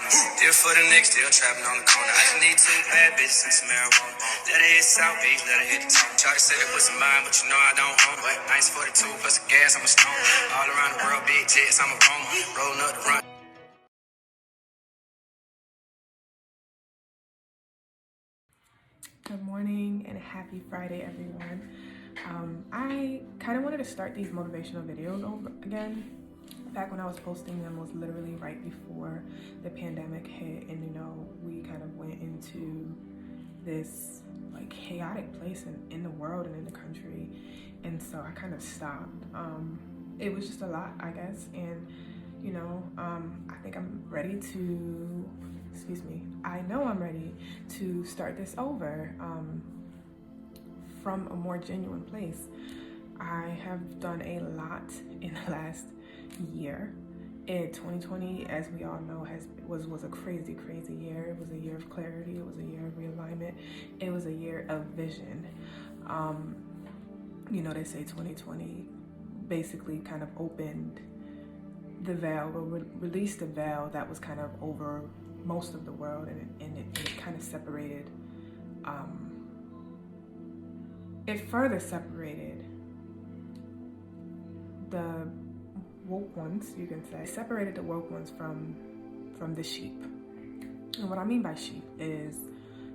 Deal for the next, still trapping on the corner. I just need two bad bitches and some marijuana. Let her hit South Beach, let her hit the top. Try to say that was mine, but you know I don't own it. Nice 42 plus the gas, I'm a stone. All around the world, big jets, I'm a bone. Rolling up the run. Good morning and happy Friday, everyone. I kind of wanted to start these motivational videos over again. Back when I was posting them was literally right before the pandemic hit, and we kind of went into this like chaotic place in the world and in the country, and so I kind of stopped. It was just a lot, I guess, and I think I'm ready to. I know I'm ready to start this over from a more genuine place. I have done a lot in the last year. In 2020, as we all know, was a crazy year. It was a year of clarity. It was a year of realignment. It was a year of vision. They say 2020 basically kind of opened the veil, or released the veil that was kind of over most of the world, and it kind of separated. It further separated the woke ones, you can say. Separated the woke ones from the sheep. And what I mean by sheep is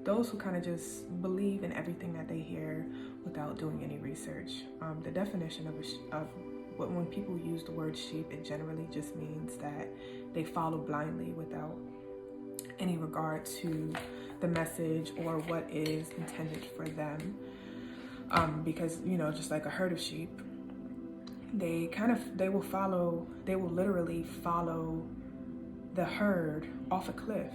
those who kind of just believe in everything that they hear without doing any research. The definition of when people use the word sheep, it generally just means that they follow blindly without any regard to the message or what is intended for them. Because just like a herd of sheep, they will literally follow the herd off a cliff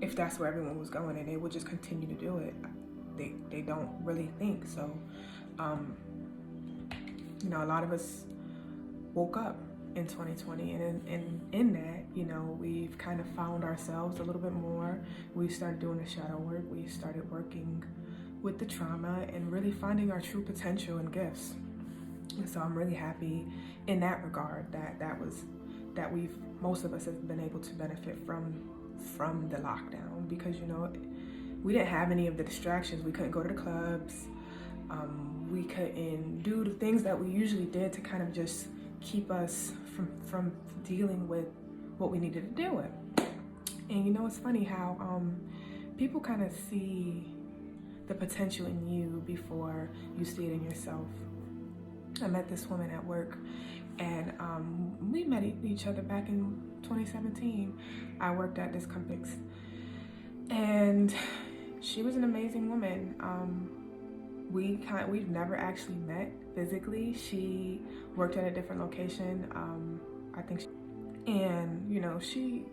if that's where everyone was going, and they will just continue to do it. They don't really think. So a lot of us woke up in 2020, and in that, we've kind of found ourselves a little bit more. We started doing the shadow work. We started working with the trauma and really finding our true potential and gifts. And so I'm really happy in that regard that most of us have been able to benefit from the lockdown, because we didn't have any of the distractions. We couldn't go to the clubs. We couldn't do the things that we usually did to kind of just keep us from dealing with what we needed to deal with. And it's funny how people kind of see the potential in you before you see it in yourself. I met this woman at work, and we met each other back in 2017. I worked at this Compass, and she was an amazing woman. We've never actually met physically. She worked at a different location. I think she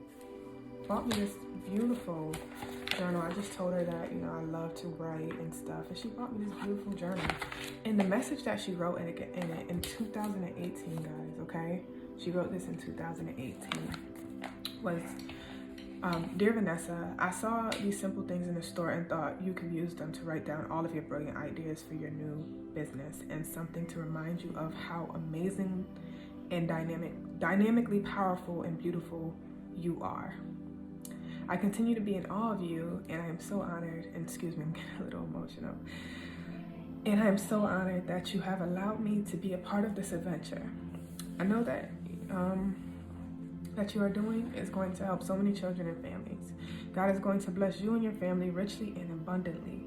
bought me this beautiful journal. I just told her that I love to write and stuff, and she bought me this beautiful journal. And the message that she wrote in it in 2018, guys, okay, she wrote this in 2018, was, Dear Vanessa, I saw these simple things in the store and thought you could use them to write down all of your brilliant ideas for your new business, and something to remind you of how amazing and dynamically powerful and beautiful you are. I continue to be in awe of you, and I am so honored, and excuse me, I'm getting a little emotional, and I am so honored that you have allowed me to be a part of this adventure. I know that you are doing is going to help so many children and families. God is going to bless you and your family richly and abundantly.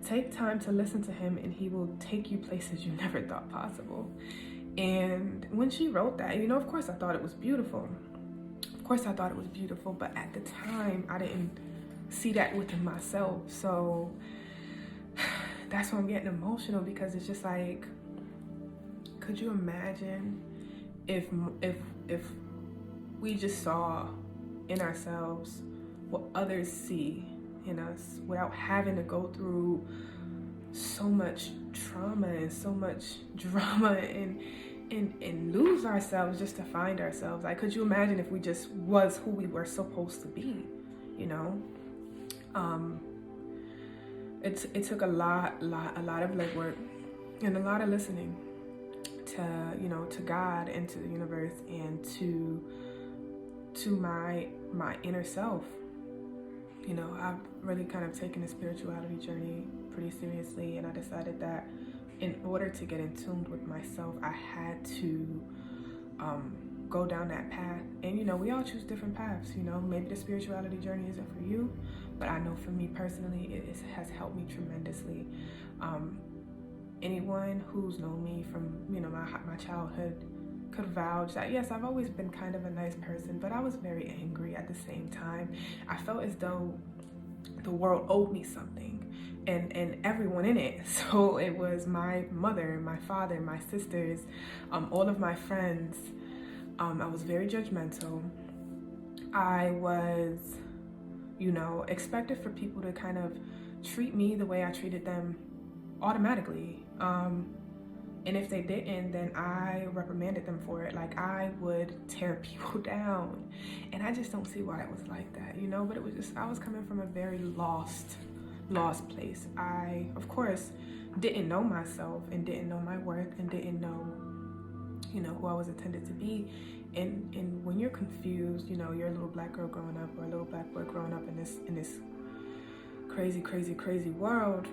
Take time to listen to him, and he will take you places you never thought possible. And when she wrote that, of course I thought it was beautiful. But at the time, I didn't see that within myself. So that's why I'm getting emotional, because it's just like, could you imagine if we just saw in ourselves what others see in us without having to go through so much trauma and so much drama and lose ourselves just to find ourselves? Like, could you imagine if we just was who we were supposed to be? It took a lot of legwork and a lot of listening to God and to the universe, and to to my inner self. You know, I've really kind of taken the spirituality journey pretty seriously, and I decided that in order to get in tune with myself, I had to go down that path. And you know, we all choose different paths. You know, maybe the spirituality journey isn't for you, but I know for me personally, it has helped me tremendously. Anyone who's known me from, you know, my childhood could vouch that yes, I've always been kind of a nice person, but I was very angry at the same time. I felt as though the world owed me something, and everyone in it. So it was my mother, my father, my sisters, all of my friends. I was very judgmental. I was, you know, expected for people to kind of treat me the way I treated them automatically. And if they didn't, then I reprimanded them for it. Like, I would tear people down. And I just don't see why it was like that, you know? But it was just, I was coming from a very lost place. I, of course, didn't know myself and didn't know my worth and didn't know, you know, who I was intended to be. And when you're confused, you know, you're a little black girl growing up or a little black boy growing up in this crazy world,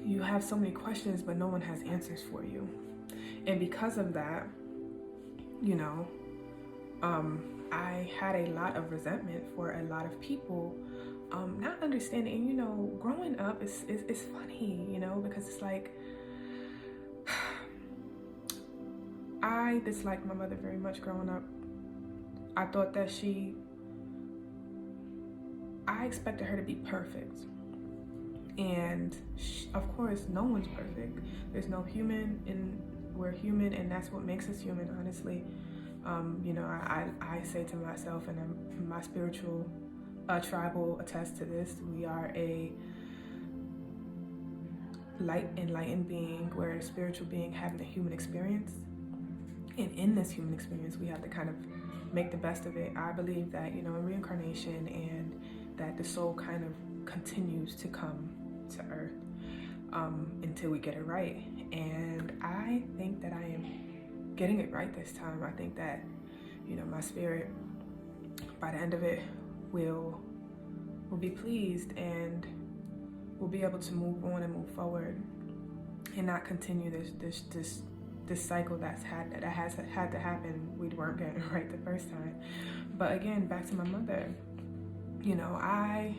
you have so many questions, but no one has answers for you. And because of that, you know, I had a lot of resentment for a lot of people, not understanding. And, you know, growing up is funny, you know, because it's like, I disliked my mother very much growing up. I thought that I expected her to be perfect. And of course, no one's perfect. There's no human, and we're human, and that's what makes us human, honestly. You know, I say to myself, and my spiritual tribe will attest to this, we are a light enlightened being. We're a spiritual being having a human experience. And in this human experience, we have to kind of make the best of it. I believe that, you know, in reincarnation, and that the soul kind of continues to come to earth until we get it right. And I think that I am getting it right this time. I think that, you know, my spirit, by the end of it, will be pleased, and will be able to move on and move forward, and not continue this cycle that has had to happen. We weren't getting it right the first time. But again, back to my mother, you know, I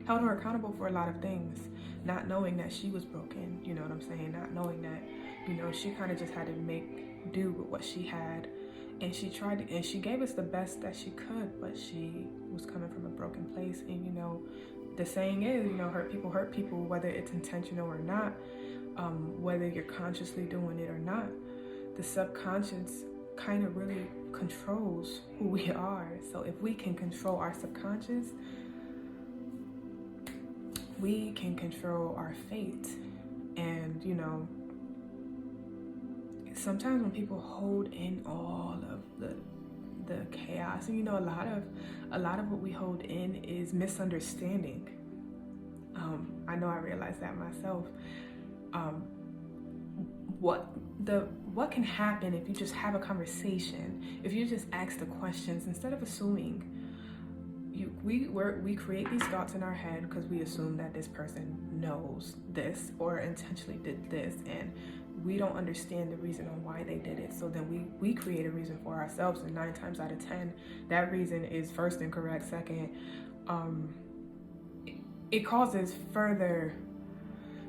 held her accountable for a lot of things, not knowing that she was broken, you know what I'm saying? Not knowing that, you know, she kind of just had to make do with what she had. And she tried to, and she gave us the best that she could, but she was coming from a broken place. And, you know, the saying is, you know, hurt people, whether it's intentional or not, whether you're consciously doing it or not. The subconscious kind of really controls who we are. So if we can control our subconscious, we can control our fate. And, you know, sometimes when people hold in all of the chaos, and, you know, a lot of what we hold in is misunderstanding. I know I realized that myself. What can happen if you just have a conversation, if you just ask the questions instead of assuming? We create these thoughts in our head because we assume that this person knows this or intentionally did this, and we don't understand the reason on why they did it. So then we create a reason for ourselves, and 9 times out of 10, that reason is first incorrect. Second, it causes further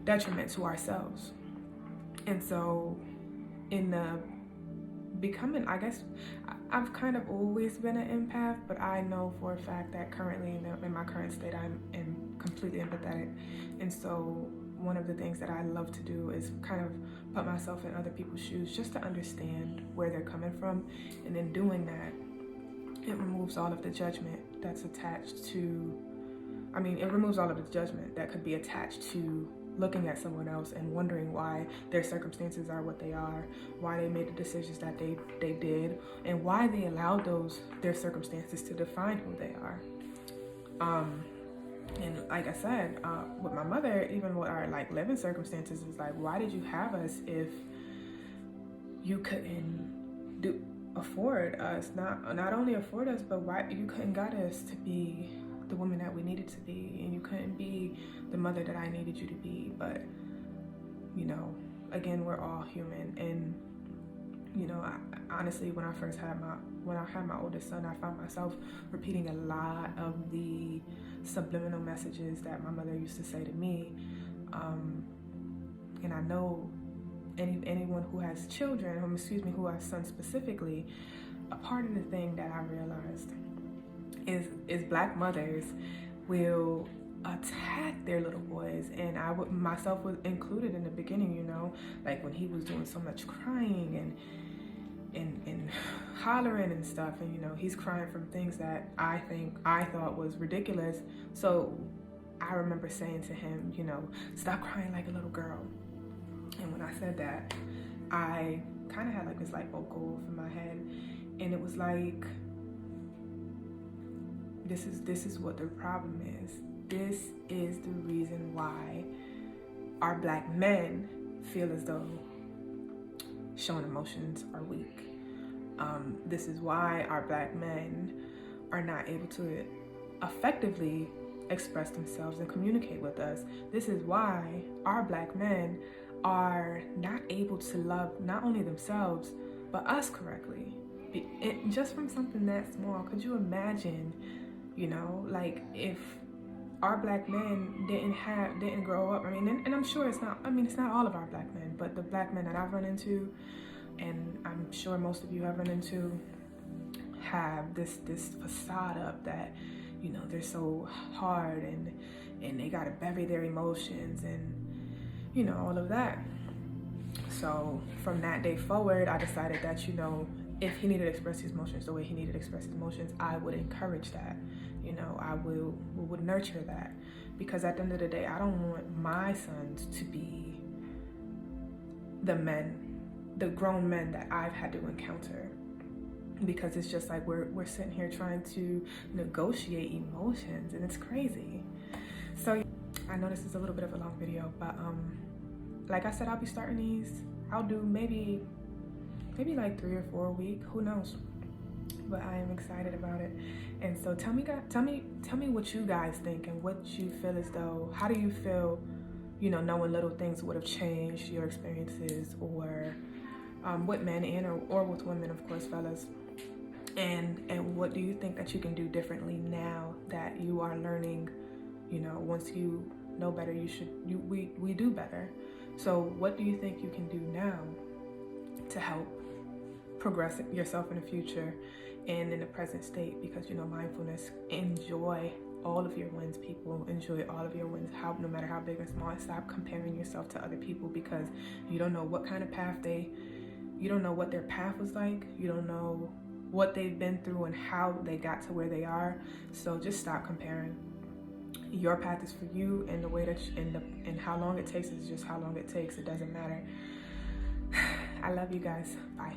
detriment to ourselves. And so in the becoming, I guess, I've kind of always been an empath, but I know for a fact that currently in my current state, I am completely empathetic. And so one of the things that I love to do is kind of put myself in other people's shoes just to understand where they're coming from. And in doing that, it removes all of the judgment that's attached to, it removes all of the judgment that could be attached to looking at someone else and wondering why their circumstances are what they are, why they made the decisions that they did, and why they allowed their circumstances to define who they are. And like I said, with my mother, even with our living circumstances, is like, why did you have us if you couldn't afford us, not only afford us, but why you couldn't guide us to be the woman that we needed to be, and you couldn't be the mother that I needed you to be. But you know, again, we're all human. And you know, honestly, when I had my oldest son, I found myself repeating a lot of the subliminal messages that my mother used to say to me. And I know anyone who has children, who has sons specifically, a part of the thing that I realized is Black mothers will attack their little boys, and I would myself was included in the beginning, you know, like when he was doing so much crying and hollering and stuff, and you know, he's crying from things that I thought was ridiculous. So I remember saying to him, you know, stop crying like a little girl. And when I said that, I kind of had like this light bulb go off in my head, and it was like, this is what the problem is. This is the reason why our Black men feel as though showing emotions are weak. This is why our Black men are not able to effectively express themselves and communicate with us. This is why our Black men are not able to love not only themselves, but us correctly. Just from something that small, could you imagine, you know, like if our Black men didn't grow up, I mean, and I'm sure it's not all of our Black men, but the Black men that I've run into, and I'm sure most of you have run into, have this facade up that, you know, they're so hard and they gotta bury their emotions and, you know, all of that. So from that day forward, I decided that, you know, if he needed to express his emotions the way he needed to express his emotions, I would encourage that. You know, I would nurture that, because at the end of the day, I don't want my sons to be the grown men that I've had to encounter, because it's just like we're sitting here trying to negotiate emotions, and it's crazy. So I know this is a little bit of a long video, but like I said, I'll be starting these. I'll do maybe like 3 or 4 a week, who knows, but I am excited about it. And so tell me what you guys think, and what you feel as though, how do you feel, you know, knowing little things would have changed your experiences, or with men and or with women, of course, fellas. And what do you think that you can do differently now that you are learning? You know, once you know better, we do better. So what do you think you can do now to help progress yourself in the future and in the present state? Because, you know, mindfulness, enjoy all of your wins, people. Enjoy all of your wins, no matter how big or small. Stop comparing yourself to other people, because you don't know what kind of path you don't know what their path was like. You don't know what they've been through and how they got to where they are. So just stop comparing. Your path is for you, and the way that and how long it takes is just how long it takes. It doesn't matter. I love you guys. Bye.